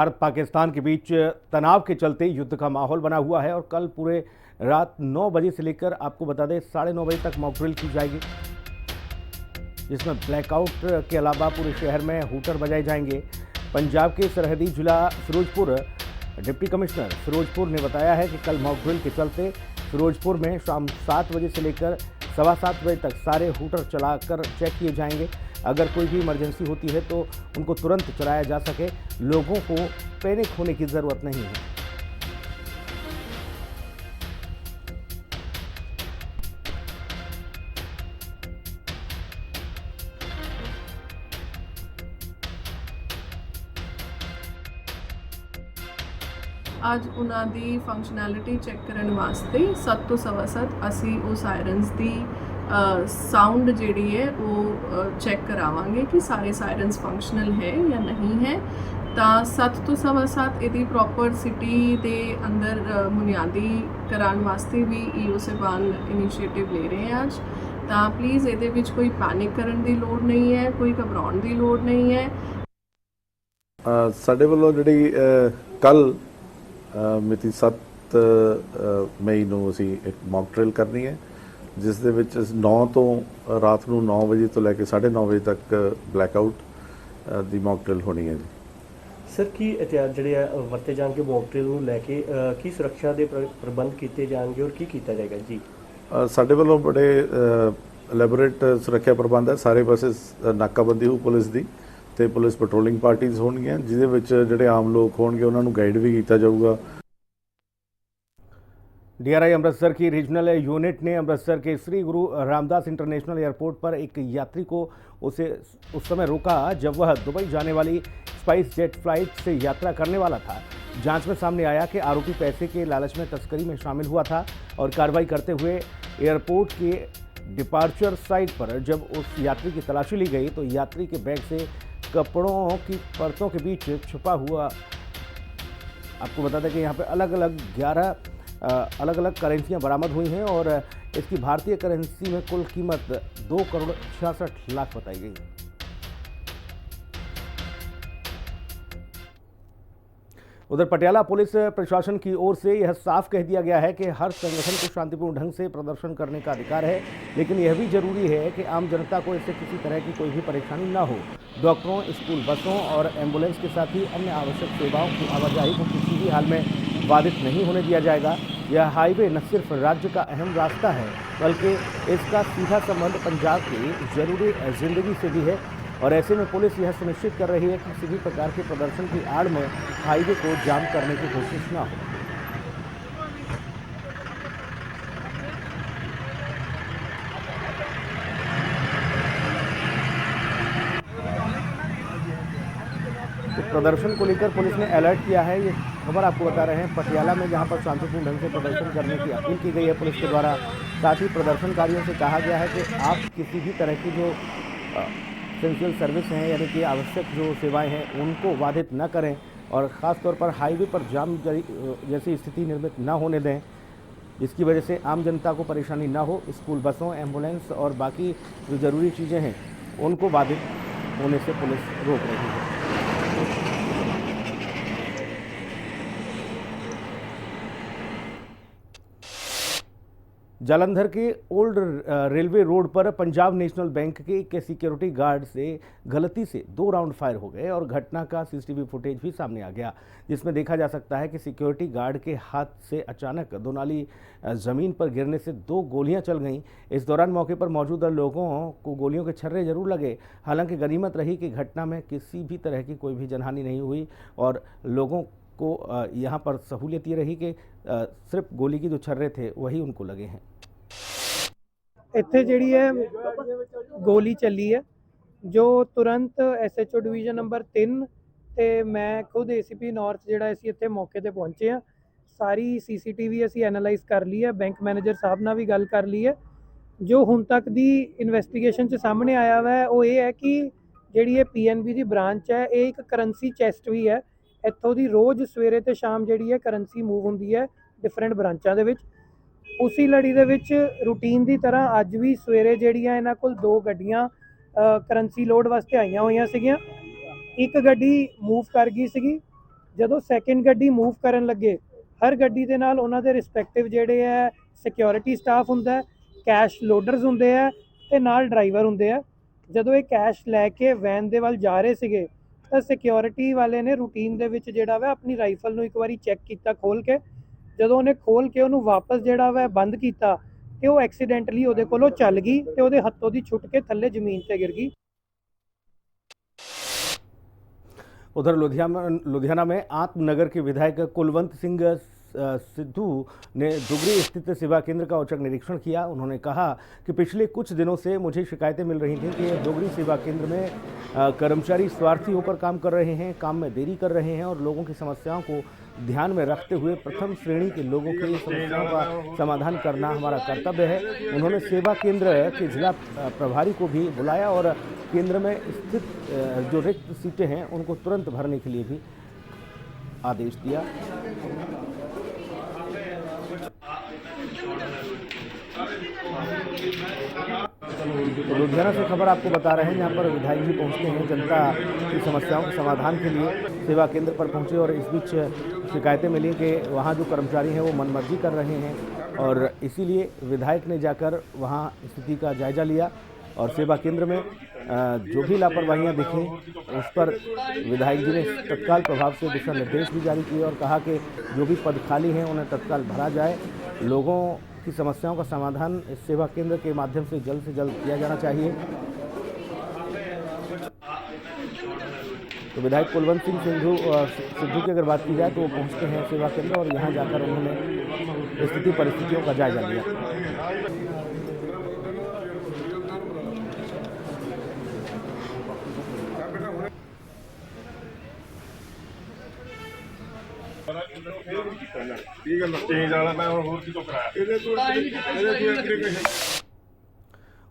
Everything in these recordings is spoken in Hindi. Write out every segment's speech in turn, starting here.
भारत पाकिस्तान के बीच तनाव के चलते युद्ध का माहौल बना हुआ है और कल पूरे रात 9 बजे से लेकर आपको बता दें 9:30 बजे तक मॉक ड्रिल की जाएगी, जिसमें ब्लैकआउट के अलावा पूरे शहर में हूटर बजाए जाएंगे। पंजाब के सरहदी जिला फिरोजपुर डिप्टी कमिश्नर फिरोजपुर ने बताया है कि कल मॉक ड्रिल के चलते फिरोजपुर में शाम 7 बजे से लेकर 7:15 बजे तक सारे हूटर चलाकर चेक किए जाएंगे। अगर कोई भी इमरजेंसी होती है तो उनको तुरंत चलाया जा सके। लोगों को पैनिक होने की ज़रूरत नहीं है। ਅੱਜ ਉਹਨਾਂ ਦੀ ਫੰਕਸ਼ਨੈਲਿਟੀ ਚੈੱਕ ਕਰਨ ਵਾਸਤੇ 7 ਤੋਂ 7:15 ਅਸੀਂ ਉਹ ਸਾਇਰਨਸ ਦੀ ਸਾਊਂਡ ਜਿਹੜੀ ਹੈ ਉਹ ਚੈੱਕ ਕਰਾਵਾਂਗੇ ਕਿ ਸਾਰੇ ਸਾਇਰਨਸ ਫੰਕਸ਼ਨਲ ਹੈ ਜਾਂ ਨਹੀਂ ਹੈ। ਤਾਂ 7 ਤੋਂ 7:15 ਇਹਦੀ ਪ੍ਰੋਪਰ ਸਿਟੀ ਦੇ ਅੰਦਰ ਬੁਨਿਆਦੀ ਕਰਾਉਣ ਵਾਸਤੇ ਵੀ ਈਓ ਸਾਹਿਬਾਨ ਇਨੀਸ਼ੀਏਟਿਵ ਲੈ ਰਹੇ ਹਨ। ਅੱਜ ਤਾਂ ਪਲੀਜ਼ ਇਹਦੇ ਵਿੱਚ ਕੋਈ ਪੈਨਿਕ ਕਰਨ ਦੀ ਲੋੜ ਨਹੀਂ ਹੈ, ਕੋਈ ਘਬਰਾਉਣ ਦੀ ਲੋੜ ਨਹੀਂ ਹੈ। ਸਾਡੇ ਵੱਲੋਂ ਜਿਹੜੀ ਕੱਲ ਮਿਤੀ 7 ਮਈ ਨੂੰ ਅਸੀਂ ਇੱਕ ਮੌਕ ਡਰਿਲ ਕਰਨੀ ਹੈ, ਜਿਸ ਦੇ ਵਿੱਚ 9 ਤੋਂ ਰਾਤ ਨੂੰ 9 ਵਜੇ ਤੋਂ ਲੈ ਕੇ 9:30 ਵਜੇ ਤੱਕ ਬਲੈਕਆਊਟ ਦੀ ਮੌਕ ਡਰਿਲ ਹੋਣੀ ਹੈ ਜੀ। ਸਰ ਕੀ ਹਥਿਆਰ ਜਿਹੜੇ ਆ ਵਰਤੇ ਜਾਣਗੇ ਮੌਕ ਡਰਿਲ ਨੂੰ ਲੈ ਕੇ, ਕੀ ਸੁਰੱਖਿਆ ਦੇ ਪ੍ਰਬੰਧ ਕੀਤੇ ਜਾਣਗੇ ਔਰ ਕੀ ਕੀਤਾ ਜਾਏਗਾ ਜੀ? ਸਾਡੇ ਵੱਲੋਂ ਬੜੇ ਐਲੈਬੋਰੇਟ ਸੁਰੱਖਿਆ ਪ੍ਰਬੰਧ ਹੈ। ਸਾਰੇ ਪਾਸੇ ਨਾਕਾਬੰਦੀ ਹੋਊ ਪੁਲਿਸ ਦੀ ਤੇ ਪੁਲਿਸ ਪੈਟਰੋਲਿੰਗ ਪਾਰਟੀਆਂ ਹੋਣਗੀਆਂ, ਜਿਹਦੇ ਵਿੱਚ ਜਿਹੜੇ ਆਮ ਲੋਕ ਹੋਣਗੇ ਉਹਨਾਂ ਨੂੰ गाइड भी किया जाऊगा। डीआरआई अमृतसर की रीजनल यूनिट ने अमृतसर के श्री गुरु रामदास इंटरनेशनल एयरपोर्ट पर एक यात्री को उस समय रोका जब वह दुबई जाने वाली स्पाइस जेट फ्लाइट से यात्रा करने वाला था। जांच में सामने आया कि आरोपी पैसे के लालच में तस्करी में शामिल हुआ था और कार्रवाई करते हुए एयरपोर्ट के डिपार्चर साइट पर जब उस यात्री की तलाशी ली गई तो यात्री के बैग से कपड़ों की परतों के बीच छुपा हुआ, आपको बता दें कि यहाँ पे अलग अलग 11 अलग अलग करेंसियाँ बरामद हुई हैं और इसकी भारतीय करेंसी में कुल कीमत 2,66,00,000 बताई गई। उधर पटियाला पुलिस प्रशासन की ओर से यह साफ कह दिया गया है कि हर संगठन को शांतिपूर्ण ढंग से प्रदर्शन करने का अधिकार है, लेकिन यह भी जरूरी है कि आम जनता को इससे किसी तरह की कोई भी परेशानी न हो। डॉक्टरों, स्कूल बसों और एम्बुलेंस के साथ ही अन्य आवश्यक सेवाओं की आवाजाही को किसी भी हाल में बाधित नहीं होने दिया जाएगा। यह हाईवे न सिर्फ राज्य का अहम रास्ता है, बल्कि इसका सीधा संबंध पंजाब की जरूरी जिंदगी से भी है और ऐसे में पुलिस यह सुनिश्चित कर रही है कि किसी भी प्रकार के प्रदर्शन की आड़ में हाईवे को जाम करने की कोशिश न हो। प्रदर्शन को लेकर पुलिस ने अलर्ट किया है। ये खबर आपको बता रहे हैं पटियाला में, जहां पर शांतिपूर्ण ढंग से प्रदर्शन करने की अपील की गई है पुलिस के द्वारा। साथ ही प्रदर्शनकारियों से कहा गया है कि आप किसी भी तरह की जो एसेंशियल सर्विस हैं, यानी कि आवश्यक जो सेवाएं हैं, उनको बाधित न करें और ख़ास तौर पर हाईवे पर जाम जैसी स्थिति निर्मित न होने दें, जिसकी वजह से आम जनता को परेशानी न हो। स्कूल बसों, एम्बुलेंस और बाकी जो ज़रूरी चीज़ें हैं उनको बाधित होने से पुलिस रोक रही है। जालंधर के ओल्ड रेलवे रोड पर पंजाब नेशनल बैंक के सिक्योरिटी गार्ड से गलती से 2 राउंड फायर हो गए और घटना का सीसीटीवी फुटेज भी सामने आ गया, जिसमें देखा जा सकता है कि सिक्योरिटी गार्ड के हाथ से अचानक दोनाली ज़मीन पर गिरने से 2 गोलियां चल गईं। इस दौरान मौके पर मौजूद लोगों को गोलियों के छर्रे जरूर लगे। हालांकि गनीमत रही कि घटना में किसी भी तरह की कोई भी जनहानि नहीं हुई और लोगों को यहाँ पर सहूलियत ये रही कि सिर्फ गोली की जो छर्रे थे वही उनको लगे हैं। ਇੱਥੇ ਜਿਹੜੀ ਹੈ ਗੋਲੀ ਚੱਲੀ ਹੈ, ਜੋ ਤੁਰੰਤ SHO ਡਿਵੀਜ਼ਨ ਨੰਬਰ 3 ਤੇ ਮੈਂ ਖੁਦ ACP ਨਾਰਥ ਜਿਹੜਾ ਅਸੀਂ ਇੱਥੇ ਮੌਕੇ ਤੇ ਪਹੁੰਚੇ ਆ। ਸਾਰੀ CCTV ਅਸੀਂ ਐਨਾਲਾਈਜ਼ ਕਰ ਲਈ ਹੈ, ਬੈਂਕ ਮੈਨੇਜਰ ਸਾਹਿਬ ਨਾਲ ਵੀ ਗੱਲ ਕਰ ਲਈ ਹੈ। ਜੋ ਹੁਣ ਤੱਕ ਦੀ ਇਨਵੈਸਟੀਗੇਸ਼ਨ 'ਚ ਸਾਹਮਣੇ ਆਇਆ ਵਾ ਉਹ ਇਹ ਹੈ ਕਿ ਜਿਹੜੀ ਇਹ PNB ਦੀ ਬ੍ਰਾਂਚ ਹੈ, ਇਹ ਇੱਕ ਕਰੰਸੀ ਚੈਸਟ ਵੀ ਹੈ। ਇੱਥੋਂ ਦੀ ਰੋਜ਼ ਸਵੇਰੇ ਤੇ ਸ਼ਾਮ ਜਿਹੜੀ ਹੈ ਕਰੰਸੀ ਮੂਵ ਹੁੰਦੀ ਹੈ ਡਿਫਰੈਂਟ ਬ੍ਰਾਂਚਾਂ ਦੇ ਵਿੱਚ। ਉसी ਲੜੀ ਦੇ ਵਿੱਚ ਰੂਟੀਨ ਦੀ ਤਰ੍ਹਾਂ ਅੱਜ ਵੀ ਸਵੇਰੇ ਜਿਹੜੀਆਂ ਇਹਨਾਂ ਕੋਲ 2 ਗੱਡੀਆਂ ਕਰੰਸੀ ਲੋਡ ਵਾਸਤੇ ਆਈਆਂ ਹੋਈਆਂ ਸੀਗੀਆਂ। ਇੱਕ ਗੱਡੀ ਮੂਵ ਕਰ ਗਈ ਸੀਗੀ ਜਦੋਂ ਸੈਕਿੰਡ ਗੱਡੀ ਮੂਵ ਕਰਨ ਲੱਗੇ ਹਰ ਗੱਡੀ ਦੇ ਨਾਲ ਉਹਨਾਂ ਦੇ ਰਿਸਪੈਕਟਿਵ ਜਿਹੜੇ ਹੈ ਸਿਕਿਉਰਿਟੀ ਸਟਾਫ ਹੁੰਦਾ ਹੈ, ਕੈਸ਼ ਲੋਡਰਸ ਹੁੰਦੇ ਆ ਤੇ ਨਾਲ ਡਰਾਈਵਰ ਹੁੰਦੇ ਆ। ਜਦੋਂ ਇਹ ਕੈਸ਼ ਲੈ ਕੇ ਵੈਨ ਦੇ ਵੱਲ ਜਾ ਰਹੇ ਸੀਗੇ ਤਾਂ ਸਿਕਿਉਰਿਟੀ ਵਾਲੇ ਨੇ ਰੂਟੀਨ ਦੇ ਵਿੱਚ ਜਿਹੜਾ ਵਾ ਆਪਣੀ ਰਾਈਫਲ ਨੂੰ ਇੱਕ ਵਾਰੀ ਚੈੱਕ ਕੀਤਾ ਖੋਲ ਕੇ। ਜਦੋਂ ਉਹਨੇ ਖੋਲ ਕੇ ਉਹਨੂੰ ਵਾਪਸ ਜਿਹੜਾ ਵਾ ਬੰਦ ਕੀਤਾ ਤੇ ਉਹ ਐਕਸੀਡੈਂਟਲੀ ਉਹਦੇ ਕੋਲੋਂ ਚੱਲ ਗਈ ਤੇ ਉਹਦੇ ਹੱਥੋਂ ਦੀ ਛੁੱਟ ਕੇ ਥੱਲੇ ਜ਼ਮੀਨ ਤੇ ਗਿਰ गई। उधर लुधियाना में आत्मनगर के विधायक कुलवंत सिंह सिद्धू ने दुगरी स्थित सेवा केंद्र का औचक निरीक्षण किया। उन्होंने कहा कि पिछले कुछ दिनों से मुझे शिकायतें मिल रही थी कि दुगरी सेवा केंद्र में कर्मचारी स्वार्थी होकर काम कर रहे हैं, काम में देरी कर रहे हैं और लोगों की समस्याओं को ध्यान में रखते हुए प्रथम श्रेणी के लोगों की समस्याओं का समाधान करना हमारा कर्तव्य है। उन्होंने सेवा केंद्र के जिला प्रभारी को भी बुलाया और केंद्र में स्थित जो रिक्त सीटें हैं उनको तुरंत भरने के लिए भी आदेश दिया। तो लुधियाना से खबर आपको बता रहे हैं, जहां पर विधायक जी पहुंचते हैं जनता की समस्याओं के समाधान के लिए सेवा केंद्र पर पहुंचे और इस बीच शिकायतें मिली कि वहां जो कर्मचारी हैं वो मनमर्जी कर रहे हैं और इसीलिए विधायक ने जाकर वहां स्थिति का जायजा लिया और सेवा केंद्र में जो भी लापरवाहियां दिखी उस पर विधायक जी ने तत्काल प्रभाव से दिशा निर्देश भी जारी किए और कहा कि जो भी पद खाली हैं उन्हें तत्काल भरा जाए। लोगों की समस्याओं का समाधान इस सेवा केंद्र के माध्यम से जल्द किया जाना चाहिए। तो विधायक कुलवंत सिंह सिद्धू की अगर बात की जाए तो वो पहुंचते हैं सेवा केंद्र और यहां जाकर उन्होंने स्थिति परिस्थितियों का जायजा लिया।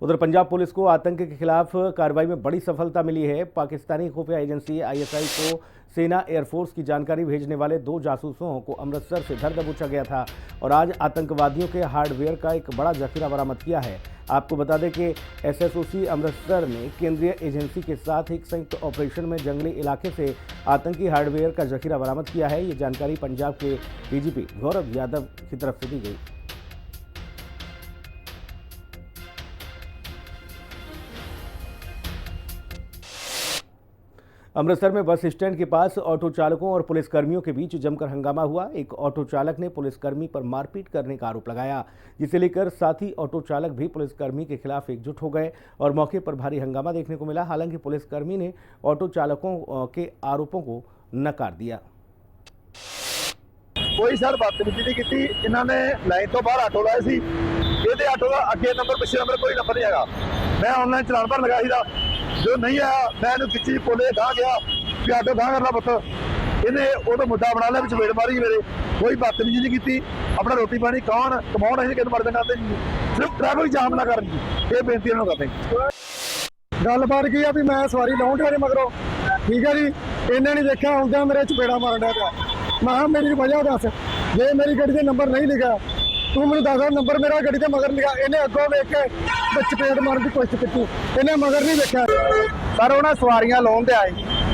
उधर पंजाब पुलिस को आतंक के खिलाफ कार्रवाई में बड़ी सफलता मिली है। पाकिस्तानी खुफिया एजेंसी आईएसआई को सेना एयरफोर्स की जानकारी भेजने वाले 2 जासूसों को अमृतसर से धर दबोचा गया था और आज आतंकवादियों के हार्डवेयर का एक बड़ा जखीरा बरामद किया है। आपको बता दें कि एसएसओसी अमृतसर ने केंद्रीय एजेंसी के साथ एक संयुक्त ऑपरेशन में जंगली इलाके से आतंकी हार्डवेयर का जखीरा बरामद किया है। ये जानकारी पंजाब के डीजीपी गौरव यादव की तरफ से दी गई। अमृतसर में बस स्टैंड के पास ऑटो चालकों और पुलिसकर्मियों के बीच जमकर हंगामा हुआ। एक ऑटो चालक ने पुलिसकर्मी पर मारपीट करने का आरोप लगाया, जिसे लेकर साथी ऑटो चालक भी पुलिसकर्मी के खिलाफ एकजुट हो गए और मौके पर भारी हंगामा देखने को मिला। हालांकि पुलिसकर्मी ने ऑटो चालकों के आरोपों को नकार दिया। कोई सर बदतमीजी नहीं की, इन्होंने लाइन तो बाहर ऑटो लाया सी, ये ऑटो का अगे नंबर पिछले नंबर कोई नंबर नहीं है। मैं ऑनलाइन चलान भर लगाया था, जो नहीं आया मैं इन्हें खिच्ची बोले गाह गया कि ऑटो गाह करना पुत, इन्हें वो मुद्दा बना लिया, चपेट मारी मेरे। कोई बदतमीजी नहीं की, अपना रोटी पानी खान कमाउन, असीं किस मर्द करते सिर्फ ट्रैफिक जाम ना कर, ये बेनती इन्होंने करते। गलबात की है भी मैं सवारी लाउं मेरे मगरों, ठीक है जी, इन्हें नहीं देखा आउंदा मेरे चपेड़ा मारन लगा। मैं मेरी वजह दस, जे मेरी गड्डी का नंबर नहीं लिखा तू मैं दस नंबर मेरा गड्डी के मगर लिखा, इन्हें अगों वेख के चपेट मारन की कोशिश की, इन्हें मगर नहीं देखा। सर उन्हें सवारियां लाउन ते आए,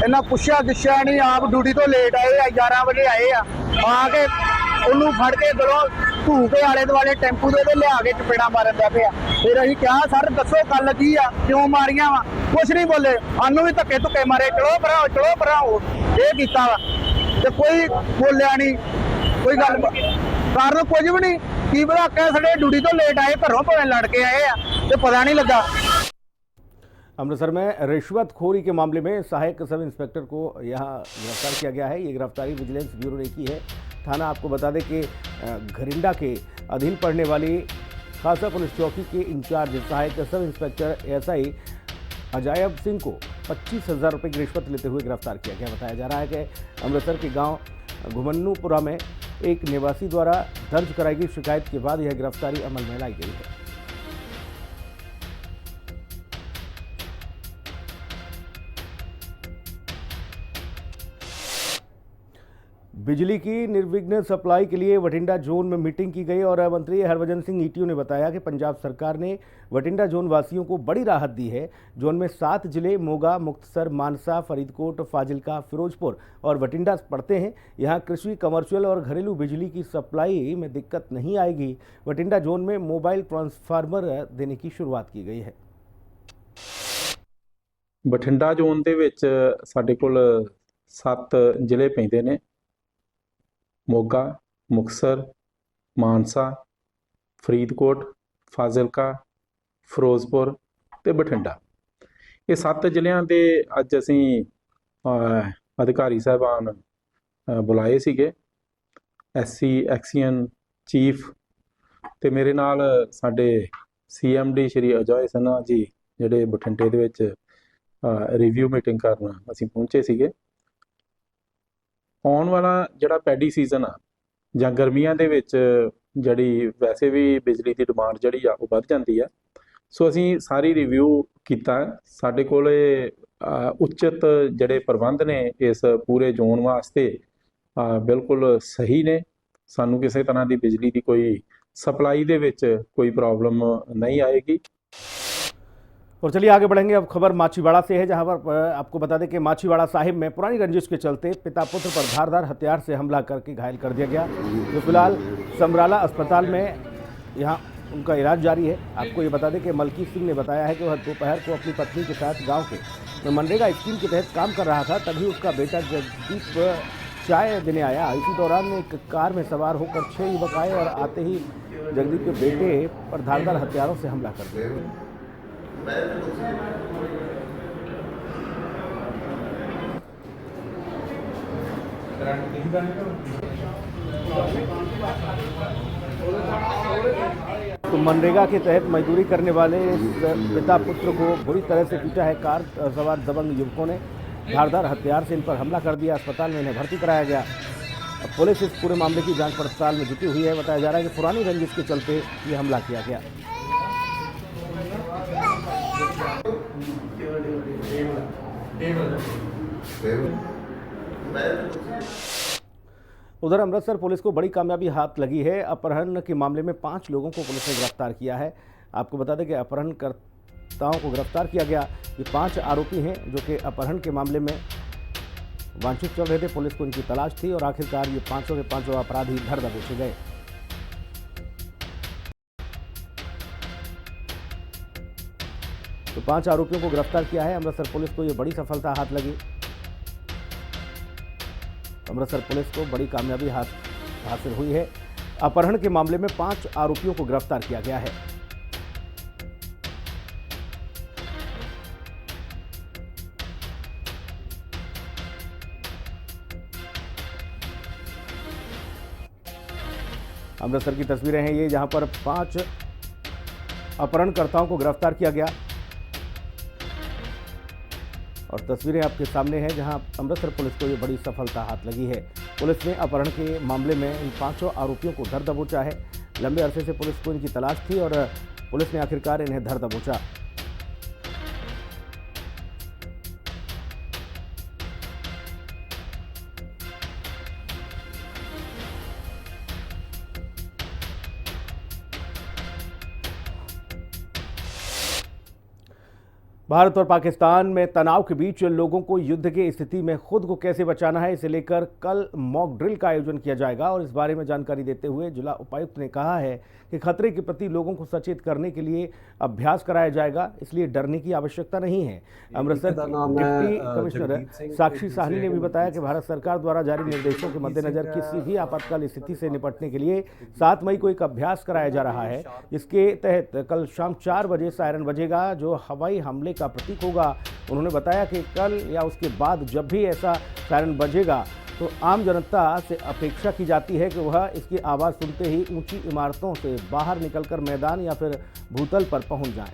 इन्हें पुछया दिशा नहीं, आप ड्यूटी तो लेट आए, 11 बजे आए आके उन्होंने फड़ के गलों धू के आले दुआले टेंपू दे लिया के चपेड़ा मारन लग पिया। फिर असीं कहा सर दसो गल की आ, क्यों मारियां वा? कुछ नहीं बोले, सानू भी धक्के धुक्के मारे, चलो भराओ ये कीता वा, ते कोई बोलिया नहीं, कोई गल कारण कुछ भी नहीं। की पता कह साढ़े ड्यूटी तो लेट आए, घरों भावें लड़ के आए आ, ते पता नहीं लगा। अमृतसर में रिश्वतखोरी के मामले में सहायक सब इंस्पेक्टर को यहां गिरफ्तार किया गया है। ये गिरफ्तारी विजिलेंस ब्यूरो ने की है। थाना आपको बता दें कि घरिंडा के अधीन पड़ने वाली खासा पुलिस चौकी के इंचार्ज सहायक सब इंस्पेक्टर एसआई अजायब सिंह को 25,000 रुपये की रिश्वत लेते हुए गिरफ्तार किया गया। बताया जा रहा है कि अमृतसर के गांव घुमन्नूपुरा में एक निवासी द्वारा दर्ज कराई गई शिकायत के बाद यह गिरफ्तारी अमल में लाई गई है। बिजली की निर्विघ्न सप्लाई के लिए बठिंडा जोन में मीटिंग की गई और मंत्री हरभजन सिंह ईटीओ ने बताया कि पंजाब सरकार ने बठिंडा जोन वासियों को बड़ी राहत दी है। जोन में 7 जिले मोगा, मुक्तसर, मानसा, फरीदकोट, फाजिलका, फिरोजपुर और बठिंडा पड़ते हैं। यहां कृषि, कमर्शियल और घरेलू बिजली की सप्लाई में दिक्कत नहीं आएगी। बठिंडा जोन में मोबाइल ट्रांसफार्मर देने की शुरुआत की गई है। ਬਠਿੰਡਾ ਜ਼ੋਨ ਦੇ ਵਿੱਚ ਸਾਡੇ ਕੋਲ 7 ਜ਼ਿਲ੍ਹੇ ਪੈਂਦੇ ਨੇ। ਮੋਗਾ, ਮੁਕਤਸਰ, ਮਾਨਸਾ, ਫਰੀਦਕੋਟ, ਫਾਜ਼ਿਲਕਾ, ਫਿਰੋਜ਼ਪੁਰ ਤੇ ਬਠਿੰਡਾ। ਇਹ 7 ਜ਼ਿਲ੍ਹਿਆਂ ਦੇ ਅੱਜ ਅਸੀਂ ਅਧਿਕਾਰੀ ਸਾਹਿਬਾਨ ਬੁਲਾਏ ਸੀਗੇ, ਐਸਸੀ ਐਕਸੀਅਨ ਚੀਫ ਤੇ ਮੇਰੇ ਨਾਲ ਸਾਡੇ ਸੀਐਮਡੀ ਸ਼੍ਰੀ ਅਜय ਸਿਨਹਾ ਜੀ ਜਿਹੜੇ ਬਠਿੰਡੇ ਦੇ ਵਿੱਚ ਰਿਵਿਊ ਮੀਟਿੰਗ ਕਰਨ ਅਸੀਂ ਪਹੁੰਚੇ ਸੀਗੇ। ਆਉਣ ਵਾਲਾ ਜਿਹੜਾ ਪੈਡੀ ਸੀਜ਼ਨ ਆ ਜਾਂ ਗਰਮੀਆਂ ਦੇ ਵਿੱਚ ਜਿਹੜੀ ਵੈਸੇ ਵੀ ਬਿਜਲੀ ਦੀ ਡਿਮਾਂਡ ਜਿਹੜੀ ਆ ਉਹ ਵੱਧ ਜਾਂਦੀ ਆ, ਸੋ ਅਸੀਂ ਸਾਰੀ ਰਿਵਿਊ ਕੀਤਾ। ਸਾਡੇ ਕੋਲ ਉਚਿਤ ਜਿਹੜੇ ਪ੍ਰਬੰਧ ਨੇ ਇਸ ਪੂਰੇ ਜ਼ੋਨ ਵਾਸਤੇ ਬਿਲਕੁਲ ਸਹੀ ਨੇ। ਸਾਨੂੰ ਕਿਸੇ ਤਰ੍ਹਾਂ ਦੀ ਬਿਜਲੀ ਦੀ ਕੋਈ सप्लाई दे विच कोई प्रॉब्लम नहीं आएगी। और चलिए आगे बढ़ेंगे। अब खबर माछीवाड़ा से है, जहां पर आपको बता दें कि माछीवाड़ा साहिब में पुरानी रंजिश के चलते पिता पुत्र पर धारदार हथियार से हमला करके घायल कर दिया गया, जो फिलहाल समराला अस्पताल में यहां उनका इलाज जारी है। आपको ये बता दें कि मलकी सिंह ने बताया है कि वह दोपहर को अपनी पत्नी के साथ गाँव के मनरेगा स्कीम के तहत काम कर रहा था, तभी उसका बेटा जगदीप चाय देने आया। इसी दौरान एक कार में सवार होकर 6 युवक आए और आते ही जगदीप के बेटे पर धारदार हथियारों से हमला कर दिया। तो मनरेगा के तहत मजदूरी करने वाले पिता पुत्र को बुरी तरह से पीटा है। कार सवार दबंग युवकों ने धारदार हथियार से इन पर हमला कर दिया। अस्पताल में इन्हें भर्ती कराया गया। अब पुलिस इस पूरे मामले की जांच पड़ताल में जुटी हुई है। बताया जा रहा है कि पुरानी रंजिश के चलते ये हमला किया गया। उधर अमृतसर पुलिस को बड़ी कामयाबी हाथ लगी है। अपहरण के मामले में 5 लोगों को पुलिस ने गिरफ्तार किया है। आपको बता दें कि अपहरणकर्ताओं को गिरफ्तार किया गया। ये 5 आरोपी हैं जो कि अपहरण के मामले में वांछित चल रहे थे। पुलिस को इनकी तलाश थी और आखिरकार ये 5 के 5 अपराधी धर दबोचे गए। तो 5 आरोपियों को गिरफ्तार किया है। अमृतसर पुलिस को ये बड़ी सफलता हाथ लगी। अमृतसर पुलिस को बड़ी कामयाबी हासिल हुई है। अपहरण के मामले में 5 आरोपियों को गिरफ्तार किया गया है। अमृतसर की तस्वीरें हैं ये, जहां पर 5 अपहरणकर्ताओं को गिरफ्तार किया गया और तस्वीरें आपके सामने हैं, जहां अमृतसर पुलिस को ये बड़ी सफलता हाथ लगी है। पुलिस ने अपहरण के मामले में इन 5 आरोपियों को धर दबोचा है। लंबे अरसे से पुलिस को इनकी तलाश थी और पुलिस ने आखिरकार इन्हें धर दबोचा। भारत और पाकिस्तान में तनाव के बीच लोगों को युद्ध की स्थिति में खुद को कैसे बचाना है, इसे लेकर कल मॉक ड्रिल का आयोजन किया जाएगा। और इस बारे में जानकारी देते हुए जिला उपायुक्त ने कहा है कि खतरे के प्रति लोगों को सचेत करने के लिए अभ्यास कराया जाएगा, इसलिए डरने की आवश्यकता नहीं है। अमृतसर डिप्टी कमिश्नर साक्षी साहनी ने भी बताया कि भारत सरकार द्वारा जारी निर्देशों के मद्देनजर किसी भी आपातकाल स्थिति से निपटने के लिए 7 मई को एक अभ्यास कराया जा रहा है, जिसके तहत कल शाम 4 बजे सायरन बजेगा, जो हवाई हमले का प्रतीक होगा। उन्होंने बताया कि कल या उसके बाद जब भी ऐसा सायरन बजेगा तो आम जनता से अपेक्षा की जाती है कि वह इसकी आवाज़ सुनते ही ऊंची इमारतों से बाहर निकलकर मैदान या फिर भूतल पर पहुंच जाएं।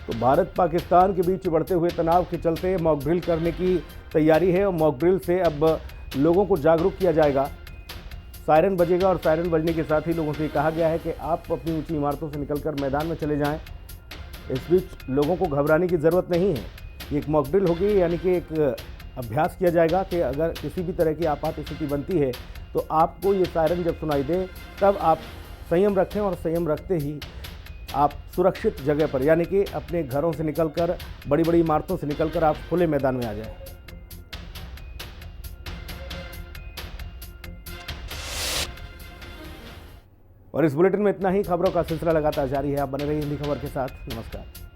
तो भारत पाकिस्तान के बीच बढ़ते हुए तनाव के चलते मॉक ड्रिल करने की तैयारी है और मॉक ड्रिल से अब लोगों को जागरूक किया जाएगा। सायरन बजेगा और सायरन बजने के साथ ही लोगों से कहा गया है कि आप अपनी ऊंची इमारतों से निकलकर मैदान में चले जाएं। इस बीच लोगों को घबराने की ज़रूरत नहीं है। ये एक मॉक ड्रिल होगी, यानी कि एक अभ्यास किया जाएगा कि अगर किसी भी तरह की आपात स्थिति बनती है तो आपको ये सायरन जब सुनाई दे तब आप संयम रखें और संयम रखते ही आप सुरक्षित जगह पर, यानी कि अपने घरों से निकलकर, बड़ी बड़ी इमारतों से निकलकर आप खुले मैदान में आ जाएं। और इस बुलेटिन में इतना ही। खबरों का सिलसिला लगातार जारी है। आप बने रहिए हिंदी खबर के साथ। नमस्कार।